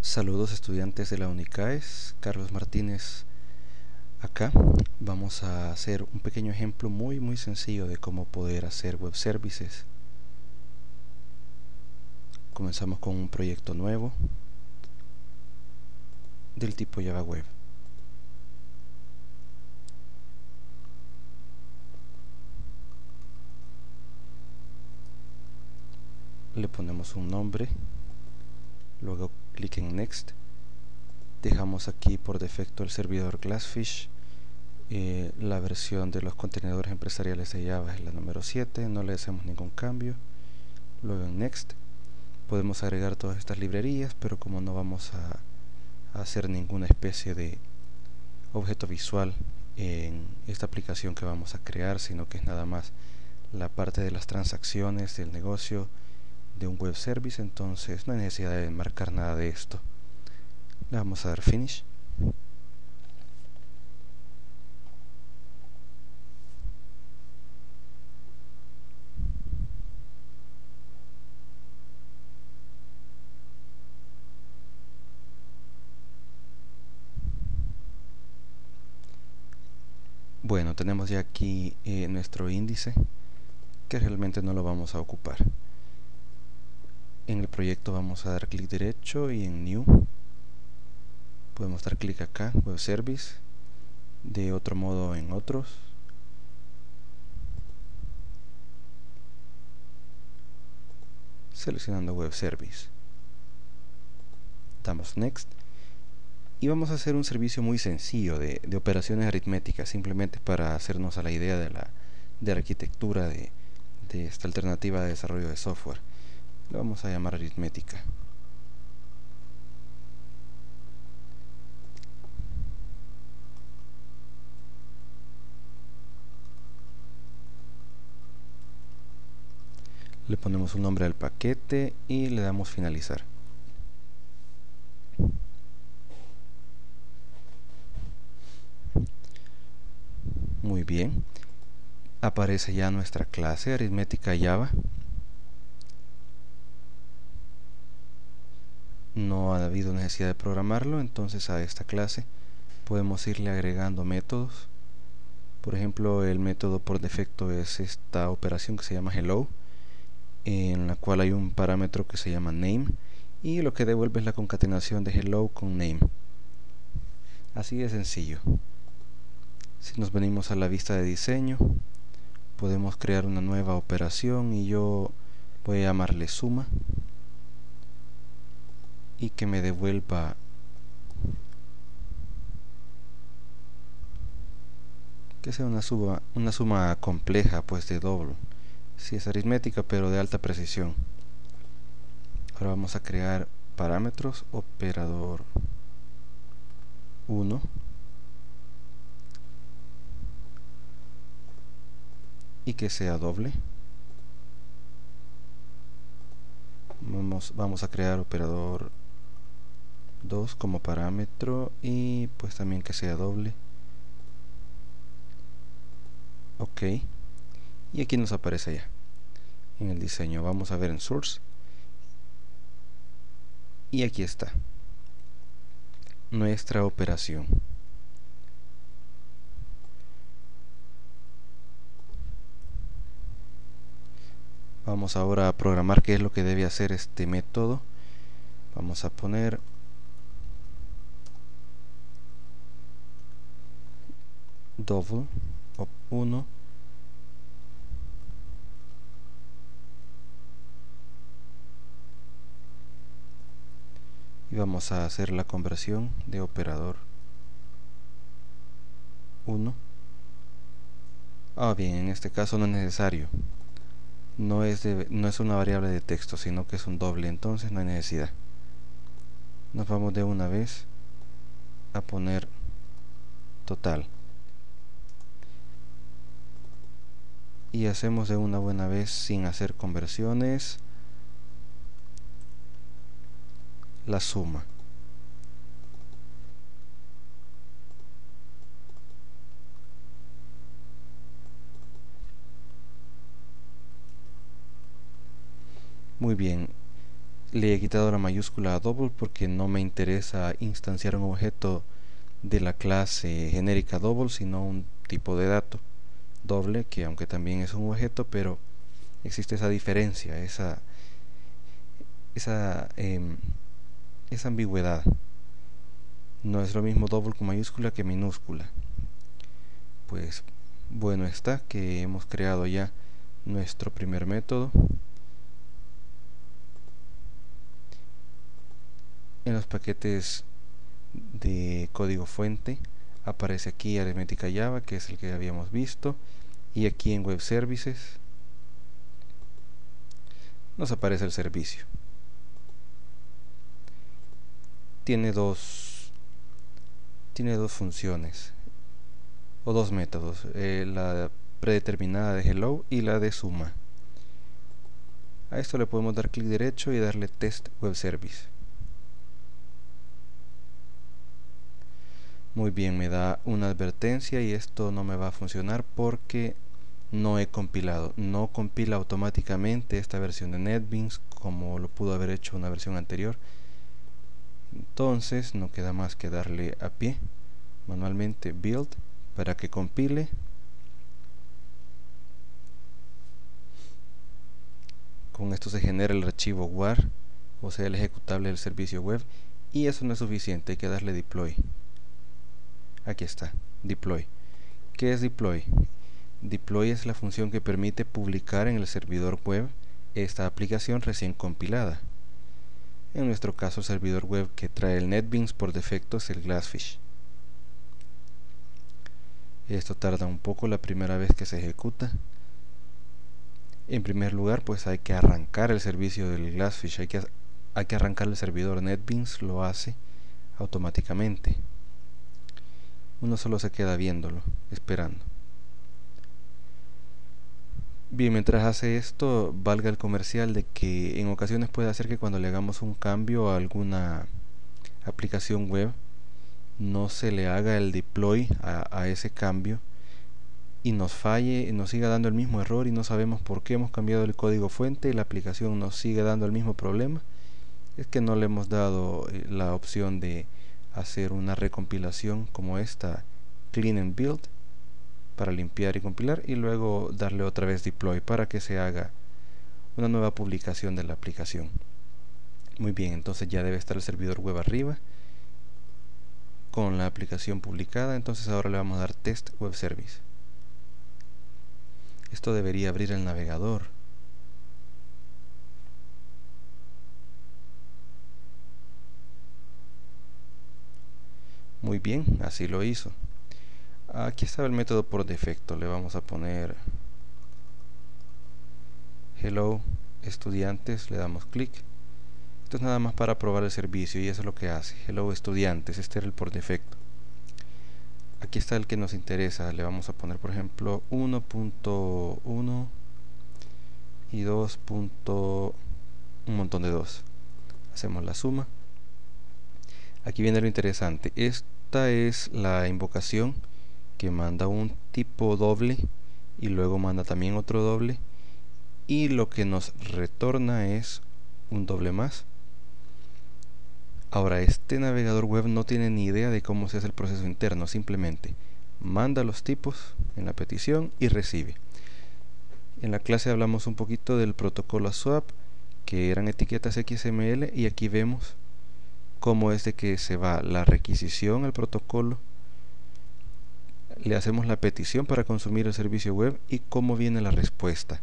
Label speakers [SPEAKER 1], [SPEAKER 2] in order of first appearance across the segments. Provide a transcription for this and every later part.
[SPEAKER 1] Saludos estudiantes de la UNICAES, Carlos Martínez acá. Vamos a hacer un pequeño ejemplo muy sencillo de cómo poder hacer web services. Comenzamos con un proyecto nuevo del tipo Java Web. Le ponemos un nombre, luego clic en Next. Dejamos aquí por defecto el servidor Glassfish. La versión de los contenedores empresariales de Java es la número 7, no le hacemos ningún cambio. Luego en Next podemos agregar todas estas librerías, pero como no vamos a hacer ninguna especie de objeto visual en esta aplicación que vamos a crear, sino que es nada más la parte de las transacciones del negocio de un web service, entonces no hay necesidad de marcar nada de esto. Le vamos a dar Finish. Bueno, tenemos ya aquí nuestro índice, que realmente no lo vamos a ocupar. En el proyecto vamos a dar clic derecho y en New podemos dar clic acá, Web Service, de otro modo en otros. Seleccionando Web Service. Damos Next. Y vamos a hacer un servicio muy sencillo de operaciones aritméticas, simplemente para hacernos a la idea de la arquitectura de esta alternativa de desarrollo de software. Lo vamos a llamar aritmética. Le ponemos un nombre al paquete y le damos finalizar. Muy bien. Aparece ya nuestra clase aritmética Java. No ha habido necesidad de programarlo, entonces a esta clase podemos irle agregando métodos. Por ejemplo, el método por defecto es esta operación que se llama hello, en la cual hay un parámetro que se llama name y lo que devuelve es la concatenación de hello con name. Así de sencillo. Si nos venimos a la vista de diseño, podemos crear una nueva operación y yo voy a llamarle suma y que me devuelva que sea una suma compleja, pues de doble. Si es aritmética, pero de alta precisión. Ahora vamos a crear parámetros, operador 1, y que sea doble. Vamos a crear operador 2 como parámetro y pues también que sea doble. Ok, y aquí nos aparece ya en el diseño. Vamos a ver en source y aquí está nuestra operación. Vamos ahora a programar qué es lo que debe hacer este método. Vamos a poner double op 1 y vamos a hacer la conversión de operador 1. Bien, en este caso no es necesario. No es una variable de texto, sino que es un doble, entonces no hay necesidad. Nos vamos de una vez a poner total. Y hacemos de una buena vez, sin hacer conversiones, la suma. Muy bien. le he quitado la mayúscula a double porque no me interesa instanciar un objeto de la clase genérica double, sino un tipo de dato doble, que aunque también es un objeto, pero existe esa diferencia, esa ambigüedad. No es lo mismo double con mayúscula que minúscula. Pues bueno, está que hemos creado ya nuestro primer método. En los paquetes de código fuente aparece aquí aritmética Java, que es el que habíamos visto, y aquí en web services nos aparece el servicio. Tiene dos funciones o dos métodos, la predeterminada de hello y la de suma. A esto le podemos dar clic derecho y darle test web service. Muy bien, me da una advertencia y esto no me va a funcionar porque no he compilado. No compila automáticamente esta versión de NetBeans como lo pudo haber hecho una versión anterior. Entonces no queda más que darle a pie manualmente build para que compile. Con esto se genera el archivo WAR, o sea el ejecutable del servicio web, y eso no es suficiente, hay que darle deploy. Aquí está, deploy. ¿Qué es deploy? Deploy es la función que permite publicar en el servidor web esta aplicación recién compilada. En nuestro caso el servidor web que trae el NetBeans por defecto es el Glassfish. Esto tarda un poco la primera vez que se ejecuta. En primer lugar, pues hay que arrancar el servicio del Glassfish, hay que arrancar el servidor. NetBeans lo hace automáticamente. Uno solo se queda viéndolo, esperando. Bien, mientras hace esto, valga el comercial de que en ocasiones puede hacer que cuando le hagamos un cambio a alguna aplicación web, no se le haga el deploy a ese cambio y nos falle, nos siga dando el mismo error y no sabemos por qué hemos cambiado el código fuente y la aplicación nos sigue dando el mismo problema. Es que no le hemos dado la opción de hacer una recompilación como esta, clean and build, para limpiar y compilar, y luego darle otra vez deploy para que se haga una nueva publicación de la aplicación. Muy bien, entonces ya debe estar el servidor web arriba con la aplicación publicada. Entonces ahora le vamos a dar test web service. Esto debería abrir el navegador. Muy bien, así lo hizo. Aquí estaba el método por defecto. Le vamos a poner hello estudiantes, le damos clic. Esto es nada más para probar el servicio y eso es lo que hace. Hello estudiantes, este era el por defecto. Aquí está el que nos interesa. Le vamos a poner por ejemplo 1.1 y 2. Un montón de 2. Hacemos la suma. Aquí viene lo interesante. Esta es la invocación que manda un tipo doble y luego manda también otro doble, y lo que nos retorna es un doble más. Ahora, este navegador web no tiene ni idea de cómo se hace el proceso interno, simplemente manda los tipos en la petición y recibe. En la clase hablamos un poquito del protocolo swap, que eran etiquetas XML, y aquí vemos cómo es de que se va la requisición al protocolo, le hacemos la petición para consumir el servicio web y cómo viene la respuesta.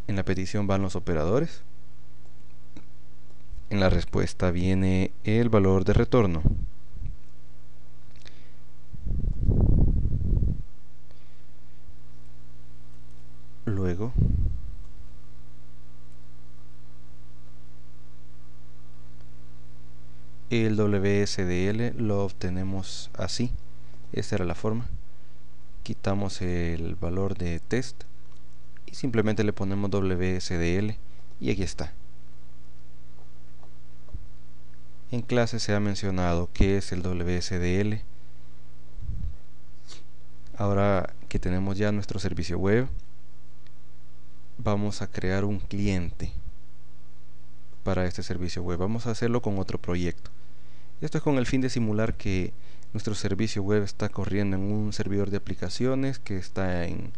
[SPEAKER 1] En la petición van los operadores, en la respuesta viene el valor de retorno. Luego el WSDL lo obtenemos así. Esta era la forma. Quitamos el valor de test y simplemente le ponemos WSDL y aquí está. En clase se ha mencionado qué es el WSDL. Ahora que tenemos ya nuestro servicio web, vamos a crear un cliente. para este servicio web. Vamos a hacerlo con otro proyecto. Esto es con el fin de simular que nuestro servicio web está corriendo en un servidor de aplicaciones que está en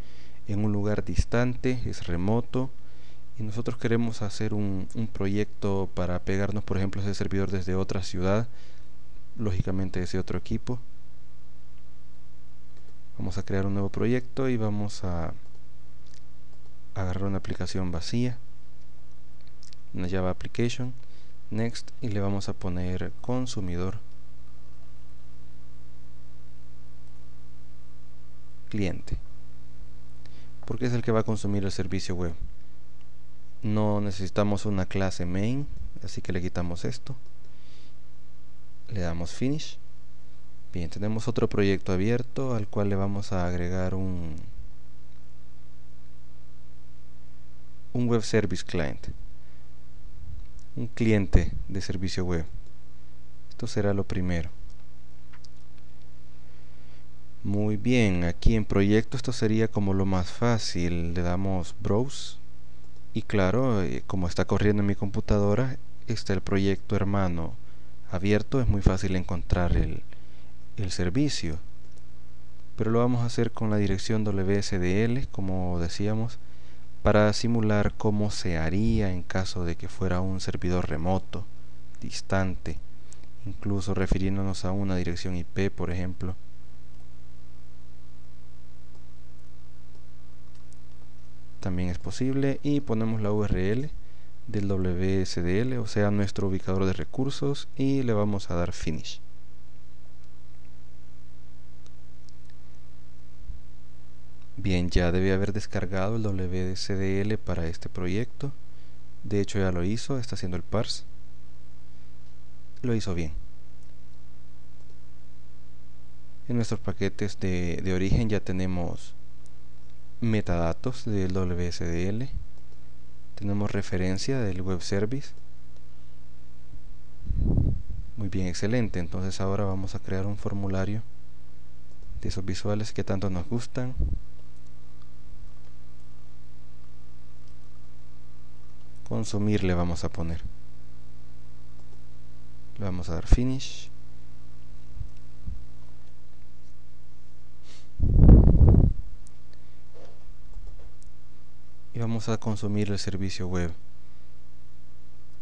[SPEAKER 1] un lugar distante, es remoto, y nosotros queremos hacer un proyecto para pegarnos, por ejemplo, a ese servidor desde otra ciudad, lógicamente desde otro equipo. Vamos a crear un nuevo proyecto y vamos a agarrar una aplicación vacía, una Java Application, Next, y le vamos a poner consumidor cliente, porque es el que va a consumir el servicio web. No necesitamos una clase main, así que le quitamos esto, le damos finish. Bien, tenemos otro proyecto abierto al cual le vamos a agregar un web service client, un cliente de servicio web. Esto será lo primero. Muy bien, aquí en proyecto esto sería como lo más fácil. Le damos browse y claro, como está corriendo en mi computadora, está el proyecto hermano abierto. Es muy fácil encontrar el servicio, pero lo vamos a hacer con la dirección WSDL, como decíamos, para simular cómo se haría en caso de que fuera un servidor remoto, distante, incluso refiriéndonos a una dirección IP, por ejemplo. También es posible, y ponemos la URL del WSDL, o sea, nuestro ubicador de recursos, y le vamos a dar finish. Bien, ya debe haber descargado el WSDL para este proyecto. De hecho ya lo hizo, está haciendo el parse. Lo hizo bien. En nuestros paquetes de origen ya tenemos metadatos del WSDL. Tenemos referencia del web service. Muy bien, excelente. Entonces ahora vamos a crear un formulario de esos visuales que tanto nos gustan. Consumir le vamos a poner. Le vamos a dar finish. Y vamos a consumir el servicio web,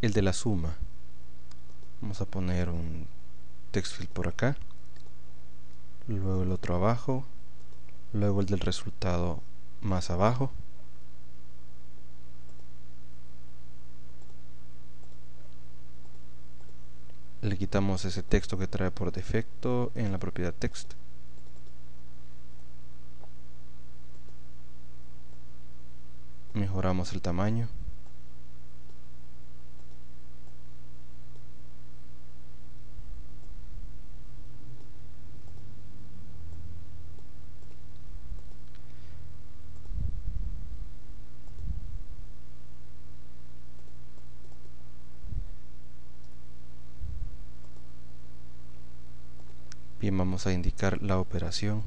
[SPEAKER 1] el de la suma. Vamos a poner un text field por acá, luego el otro abajo, luego el del resultado más abajo. Le quitamos ese texto que trae por defecto en la propiedad text. Mejoramos el tamaño. Bien, vamos a indicar la operación.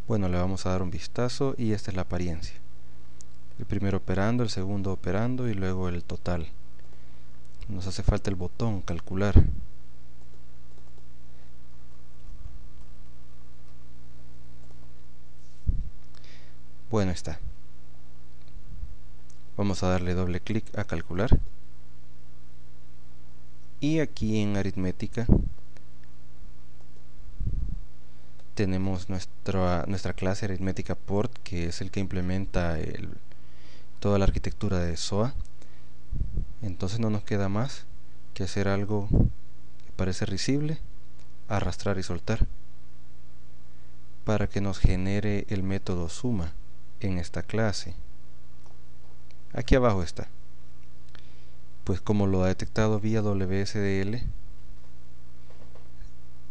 [SPEAKER 1] Bueno, le vamos a dar un vistazo y esta es la apariencia. El primero operando, el segundo operando y luego el total. Nos hace falta el botón calcular. Bueno, está. Vamos a darle doble clic a calcular. Y aquí en aritmética tenemos nuestra clase aritmética port, que es el que implementa toda la arquitectura de SOA. Entonces no nos queda más que hacer algo que parece risible, arrastrar y soltar, para que nos genere el método suma en esta clase. Aquí abajo está. Pues como lo ha detectado vía WSDL,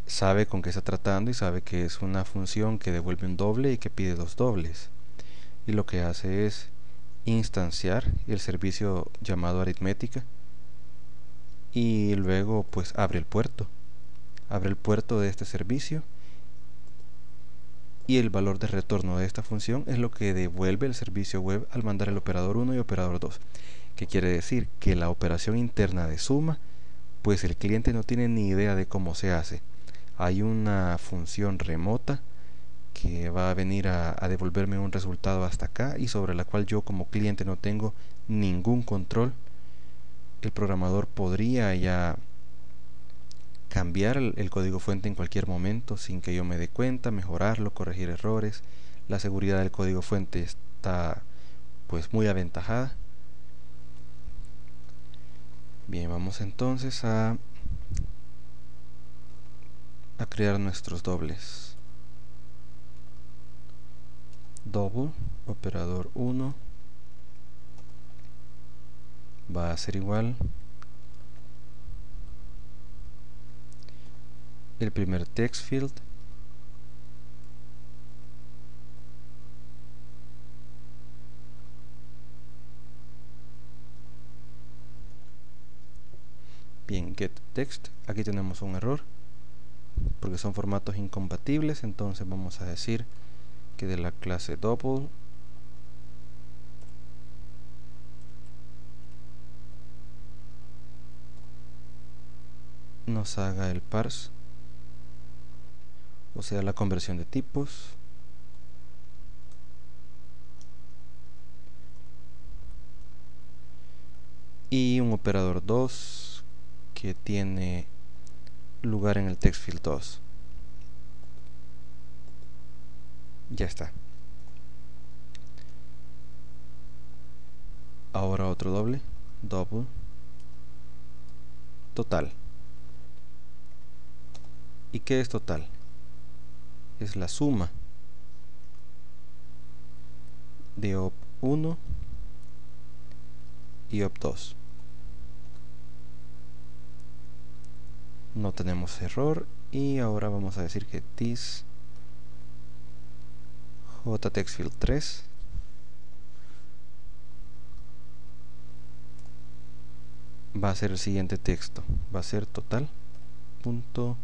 [SPEAKER 1] sabe con qué está tratando y sabe que es una función que devuelve un doble y que pide dos dobles. Y lo que hace es instanciar el servicio llamado aritmética y luego pues abre el puerto de este servicio, y el valor de retorno de esta función es lo que devuelve el servicio web al mandar el operador 1 y operador 2, que quiere decir que la operación interna de suma pues el cliente no tiene ni idea de cómo se hace. Hay una función remota que va a venir a devolverme un resultado hasta acá y sobre la cual yo como cliente no tengo ningún control. El programador podría ya cambiar el código fuente en cualquier momento sin que yo me dé cuenta, mejorarlo, corregir errores. La seguridad del código fuente está pues muy aventajada. Bien, vamos entonces a crear nuestros dobles. Double, operador 1 va a ser igual el primer text field bien, get text. Aquí tenemos un error porque son formatos incompatibles, entonces vamos a decir que de la clase double nos haga el parse, o sea la conversión de tipos, y un operador 2 que tiene lugar en el text field 2. Ya está. Ahora otro doble, double total. ¿Y qué es total? Es la suma de op1 y op2. No tenemos error y ahora vamos a decir que this jtextfield3 va a ser el siguiente texto, va a ser total punto.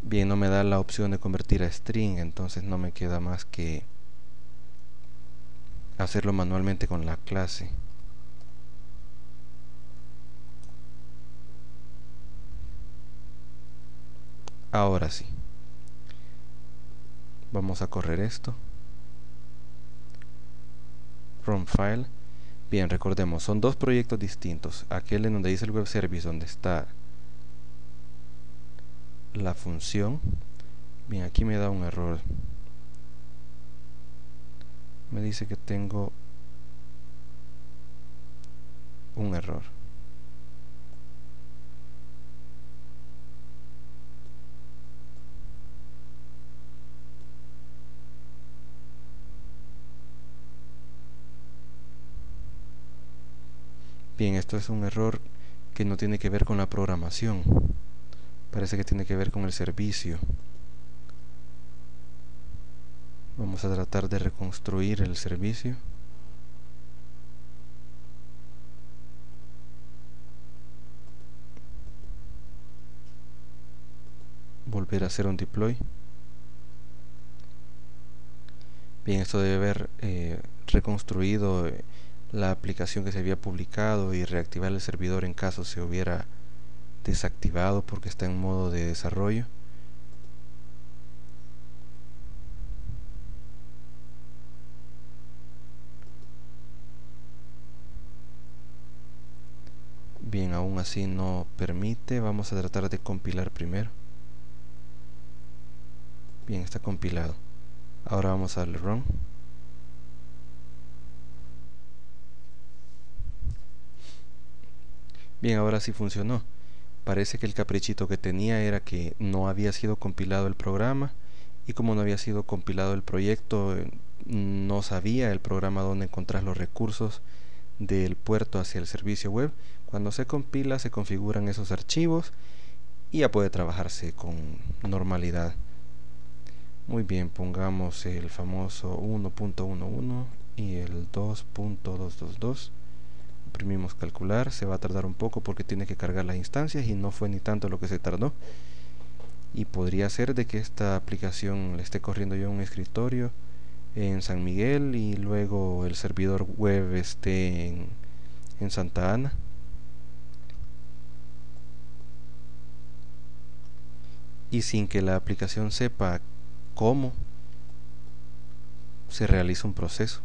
[SPEAKER 1] Bien, no me da la opción de convertir a string, entonces no me queda más que hacerlo manualmente con la clase. Ahora sí, vamos a correr esto. Run file. Bien, recordemos, son dos proyectos distintos. Aquel en donde dice el web service, donde está la función. Bien, aquí me da un error. Me dice que tengo un error. Bien, esto es un error que no tiene que ver con la programación. Parece que tiene que ver con el servicio. Vamos a tratar de reconstruir el servicio. Volver a hacer un deploy. Bien, esto debe haber reconstruido la aplicación que se había publicado y reactivar el servidor en caso se hubiera desactivado porque está en modo de desarrollo. Bien, aún así no permite. Vamos a tratar de compilar primero. Bien, está compilado. Ahora vamos a darle run. Bien, ahora sí funcionó. Parece que el caprichito que tenía era que no había sido compilado el programa, y como no había sido compilado el proyecto, no sabía el programa dónde encontrar los recursos del puerto hacia el servicio web. Cuando se compila, se configuran esos archivos y ya puede trabajarse con normalidad. Muy bien, pongamos el famoso 1.11 y el 2.222. Oprimimos calcular, se va a tardar un poco porque tiene que cargar las instancias y no fue ni tanto lo que se tardó. Y podría ser de que esta aplicación le esté corriendo yo en un escritorio en San Miguel y luego el servidor web esté en Santa Ana. Y sin que la aplicación sepa cómo se realiza un proceso.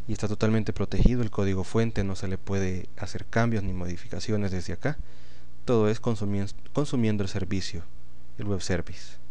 [SPEAKER 1] Y está totalmente protegido el código fuente, no se le puede hacer cambios ni modificaciones desde acá. Todo es consumiendo el servicio, el web service.